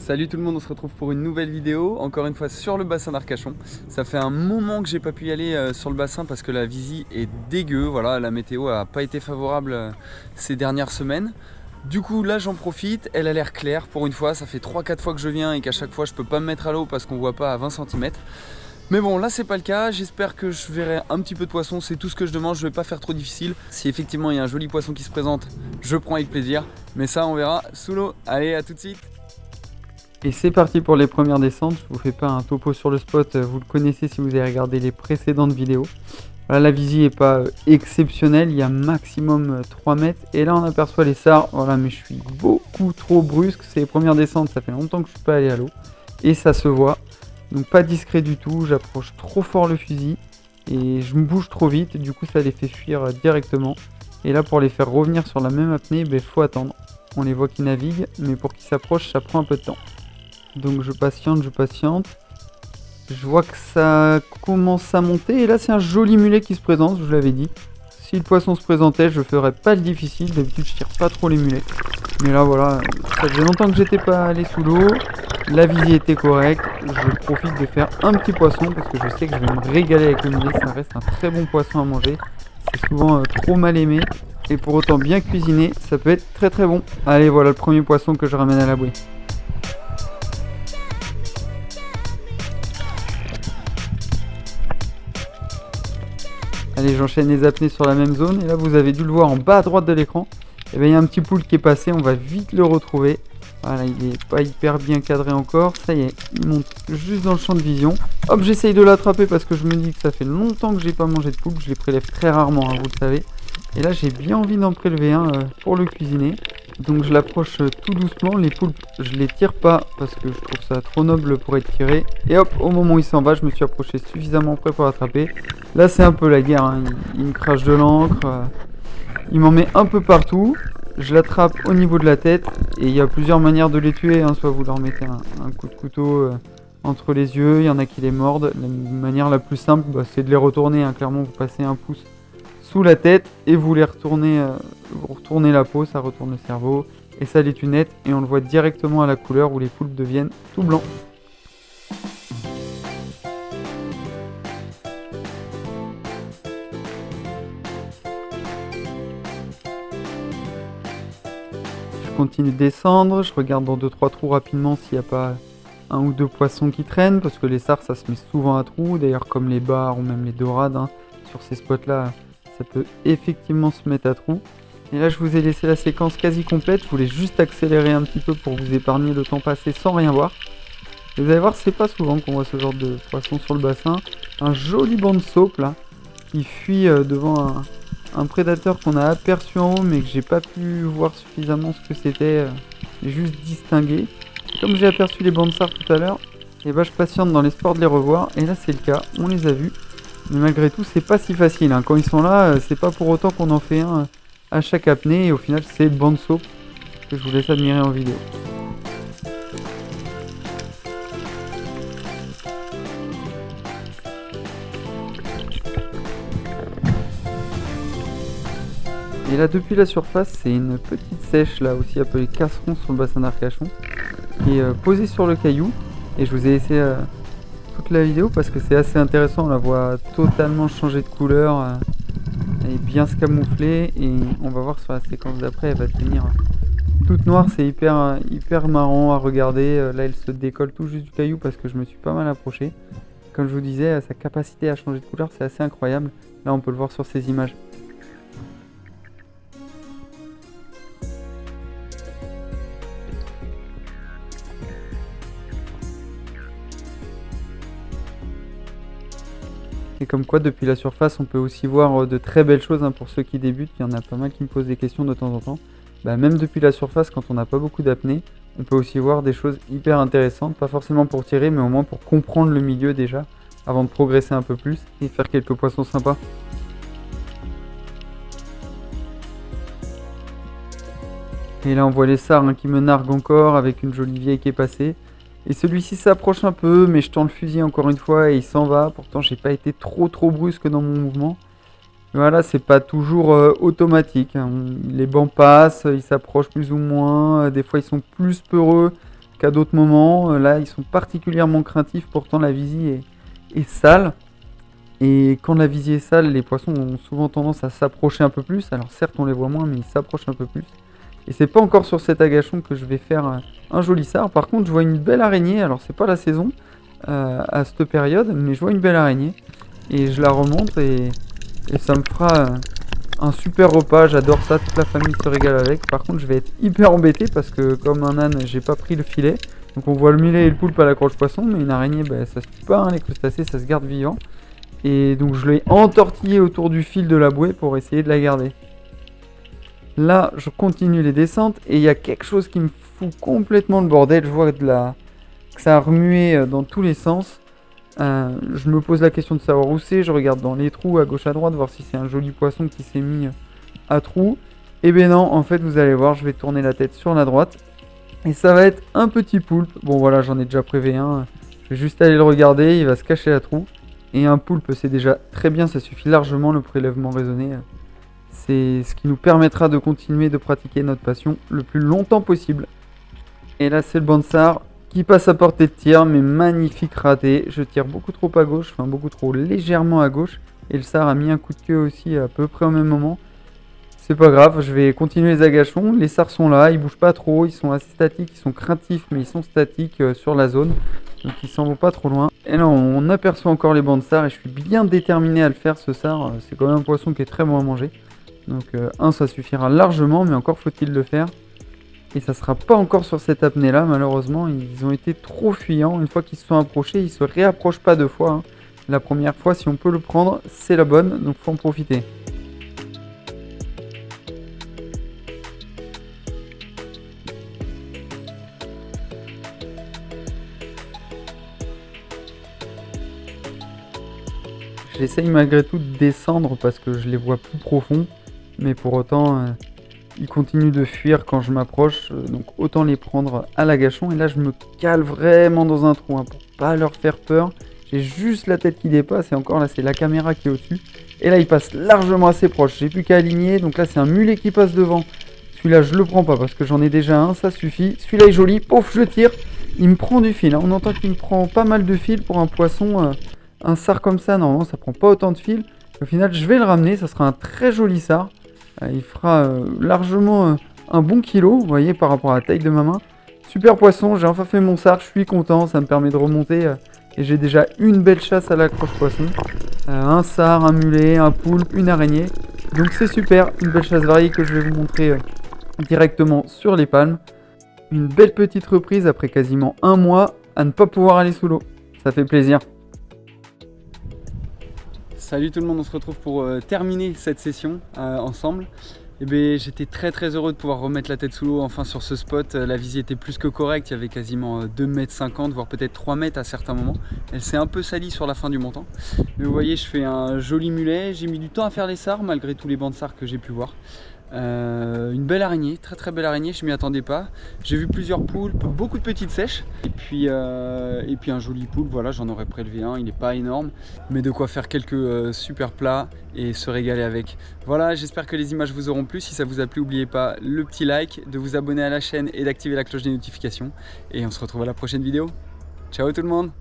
Salut tout le monde, on se retrouve pour une nouvelle vidéo, encore une fois sur le bassin d'Arcachon. Ça fait un moment que j'ai pas pu y aller sur le bassin parce que la visie est dégueu, voilà, la météo a pas été favorable ces dernières semaines. Du coup là j'en profite, elle a l'air claire pour une fois, ça fait 3-4 fois que je viens et qu'à chaque fois je peux pas me mettre à l'eau parce qu'on voit pas à 20 cm. Mais bon, là c'est pas le cas, j'espère que je verrai un petit peu de poisson, c'est tout ce que je demande, je vais pas faire trop difficile. Si effectivement il y a un joli poisson qui se présente, je prends avec plaisir, mais ça on verra sous l'eau. Allez, à tout de suite. Et c'est parti pour les premières descentes. Je vous fais pas un topo sur le spot, vous le connaissez si vous avez regardé les précédentes vidéos. Voilà, la visie est pas exceptionnelle, il y a maximum 3 mètres. Et là on aperçoit les sars, voilà, mais je suis beaucoup trop brusque. C'est les premières descentes, ça fait longtemps que je suis pas allé à l'eau. Et ça se voit, donc pas discret du tout, j'approche trop fort le fusil. Et je me bouge trop vite, du coup ça les fait fuir directement. Et là pour les faire revenir sur la même apnée, il faut attendre. On les voit qui naviguent, mais pour qu'ils s'approchent ça prend un peu de temps. Donc je patiente. Je vois que ça commence à monter. Et là, c'est un joli mulet qui se présente, je vous l'avais dit. Si le poisson se présentait, je ferais pas le difficile. D'habitude, je tire pas trop les mulets. Mais là, voilà, ça faisait longtemps que j'étais pas allé sous l'eau. La visie était correcte. Je profite de faire un petit poisson parce que je sais que je vais me régaler avec le mulet. Ça reste un très bon poisson à manger. C'est souvent trop mal aimé. Et pour autant bien cuisiné, ça peut être très très bon. Allez, voilà le premier poisson que je ramène à la bouée. Allez, j'enchaîne les apnées sur la même zone. Et là, vous avez dû le voir en bas à droite de l'écran. Et bien, il y a un petit poule qui est passé. On va vite le retrouver. Voilà, il n'est pas hyper bien cadré encore. Ça y est, il monte juste dans le champ de vision. Hop, j'essaye de l'attraper parce que je me dis que ça fait longtemps que j'ai pas mangé de poule. Je les prélève très rarement, hein, vous le savez. Et là, j'ai bien envie d'en prélever un pour le cuisiner. Donc, je l'approche tout doucement. Les poules, je les tire pas parce que je trouve ça trop noble pour être tiré. Et hop, au moment où il s'en va, je me suis approché suffisamment près pour l'attraper. Là, c'est un peu la guerre, hein. Il me crache de l'encre. Il m'en met un peu partout. Je l'attrape au niveau de la tête. Et il y a plusieurs manières de les tuer, hein. Soit vous leur mettez un coup de couteau entre les yeux. Il y en a qui les mordent. La manière la plus simple, c'est de les retourner, hein. Clairement, vous passez un pouce sous la tête et vous les retournez, vous retournez la peau, ça retourne le cerveau. Et ça les tue net. Et on le voit directement à la couleur où les poules deviennent tout blancs. Continue de descendre, je regarde dans 2-3 trous rapidement s'il n'y a pas un ou deux poissons qui traînent, parce que les sars ça se met souvent à trous, d'ailleurs comme les bars ou même les dorades, hein, sur ces spots là ça peut effectivement se mettre à trous. Et là je vous ai laissé la séquence quasi complète, je voulais juste accélérer un petit peu pour vous épargner le temps passé sans rien voir. Et vous allez voir, c'est pas souvent qu'on voit ce genre de poisson sur le bassin. Un joli banc de saupe là, qui fuit devant un prédateur qu'on a aperçu en haut mais que j'ai pas pu voir suffisamment ce que c'était, j'ai juste distingué. Comme j'ai aperçu les bancs de sars tout à l'heure, et je patiente dans l'espoir de les revoir, et là c'est le cas, on les a vus. Mais malgré tout c'est pas si facile, hein. Quand ils sont là, c'est pas pour autant qu'on en fait un à chaque apnée, et au final c'est le banc de saupe que je vous laisse admirer en vidéo. Et là depuis la surface, c'est une petite sèche là aussi appelée casseron sur le bassin d'Arcachon qui est posée sur le caillou. Et je vous ai laissé toute la vidéo parce que c'est assez intéressant, on la voit totalement changer de couleur, elle est bien se camoufler et on va voir sur la séquence d'après, elle va devenir toute noire, c'est hyper marrant à regarder. Là elle se décolle tout juste du caillou parce que je me suis pas mal approché. Comme je vous disais, sa capacité à changer de couleur c'est assez incroyable, là on peut le voir sur ces images. Et comme quoi, depuis la surface, on peut aussi voir de très belles choses, hein, pour ceux qui débutent. Il y en a pas mal qui me posent des questions de temps en temps. Même depuis la surface, quand on n'a pas beaucoup d'apnée, on peut aussi voir des choses hyper intéressantes. Pas forcément pour tirer, mais au moins pour comprendre le milieu déjà, avant de progresser un peu plus et faire quelques poissons sympas. Et là, on voit les sars, hein, qui me narguent encore avec une jolie vieille qui est passée. Et celui-ci s'approche un peu, mais je tends le fusil encore une fois et il s'en va. Pourtant, j'ai pas été trop brusque dans mon mouvement. Voilà, c'est pas toujours automatique, hein. Les bancs passent, ils s'approchent plus ou moins. Des fois, ils sont plus peureux. qu'à d'autres moments. Là, ils sont particulièrement craintifs, pourtant la visie est sale. Et quand la visie est sale, les poissons ont souvent tendance à s'approcher un peu plus. Alors certes, on les voit moins, mais ils s'approchent un peu plus. Et c'est pas encore sur cet agachon que je vais faire un joli sard. Par contre, je vois une belle araignée. Alors c'est pas la saison à cette période, mais je vois une belle araignée. Et je la remonte et ça me fera un super repas. J'adore ça, toute la famille se régale avec. Par contre, je vais être hyper embêté parce que comme un âne, j'ai pas pris le filet. Donc on voit le mulet et le poulpe à la croche-poisson, mais une araignée, ça se tue pas, hein, les crustacés, ça se garde vivant. Et donc je l'ai entortillé autour du fil de la bouée pour essayer de la garder. Là, je continue les descentes et il y a quelque chose qui me fout complètement le bordel. Je vois que ça a remué dans tous les sens. Je me pose la question de savoir où c'est. Je regarde dans les trous à gauche à droite, voir si c'est un joli poisson qui s'est mis à trou. Et ben non, en fait, vous allez voir, je vais tourner la tête sur la droite. Et ça va être un petit poulpe. Bon voilà, j'en ai déjà prévu un. Je vais juste aller le regarder, il va se cacher à trou. Et un poulpe, c'est déjà très bien, ça suffit largement le prélèvement raisonné. C'est ce qui nous permettra de continuer de pratiquer notre passion le plus longtemps possible. Et là, c'est le bansard qui passe à portée de tir, mais magnifique raté. Je tire beaucoup trop à gauche, enfin beaucoup trop légèrement à gauche. Et le sard a mis un coup de queue aussi à peu près au même moment. C'est pas grave, je vais continuer les agachons. Les sards sont là, ils bougent pas trop, ils sont assez statiques, ils sont craintifs, mais ils sont statiques sur la zone. Donc ils s'en vont pas trop loin. Et là on aperçoit encore les bancs de sards et je suis bien déterminé à le faire ce sard. C'est quand même un poisson qui est très bon à manger. Donc ça suffira largement, mais encore faut-il le faire. Et ça sera pas encore sur cette apnée là, malheureusement. Ils ont été trop fuyants. Une fois qu'ils se sont approchés, ils se réapprochent pas deux fois. Hein. La première fois, si on peut le prendre, c'est la bonne, donc faut en profiter. J'essaye malgré tout de descendre parce que je les vois plus profonds, mais pour autant, ils continuent de fuir quand je m'approche, donc autant les prendre à l'agachon. Et là, je me cale vraiment dans un trou pour pas leur faire peur. J'ai juste la tête qui dépasse et encore là, c'est la caméra qui est au-dessus. Et là, il passe largement assez proche. J'ai plus qu'à aligner, donc là, c'est un mulet qui passe devant. Celui-là, je le prends pas parce que j'en ai déjà un, ça suffit. Celui-là est joli, pouf, je le tire. Il me prend du fil. Hein. On entend qu'il me prend pas mal de fil pour un poisson. Un sard comme ça, normalement ça prend pas autant de fil. Au final, je vais le ramener, ça sera un très joli sard. Il fera largement un bon kilo, vous voyez, par rapport à la taille de ma main. Super poisson, j'ai enfin fait mon sard, je suis content, ça me permet de remonter. Et j'ai déjà une belle chasse à la croche-poisson. Un sard, un mulet, un poulpe, une araignée. Donc c'est super, une belle chasse variée que je vais vous montrer directement sur les palmes. Une belle petite reprise après quasiment un mois à ne pas pouvoir aller sous l'eau. Ça fait plaisir. Salut tout le monde, on se retrouve pour terminer cette session ensemble. Et ben, j'étais très heureux de pouvoir remettre la tête sous l'eau enfin sur ce spot. La visée était plus que correcte, il y avait quasiment 2,50 m, voire peut-être 3 mètres à certains moments. Elle s'est un peu salie sur la fin du montant. Mais vous voyez, je fais un joli mulet. J'ai mis du temps à faire les sards malgré tous les bancs de sards que j'ai pu voir. Une belle araignée, très belle araignée, je m'y attendais pas. J'ai vu plusieurs poulpes, beaucoup de petites sèches et puis un joli poulpe, voilà, j'en aurais prélevé un, il n'est pas énorme, mais de quoi faire quelques super plats et se régaler avec. Voilà, j'espère que les images vous auront plu. Si ça vous a plu, n'oubliez pas le petit like, de vous abonner à la chaîne et d'activer la cloche des notifications. Et on se retrouve à la prochaine vidéo. Ciao tout le monde!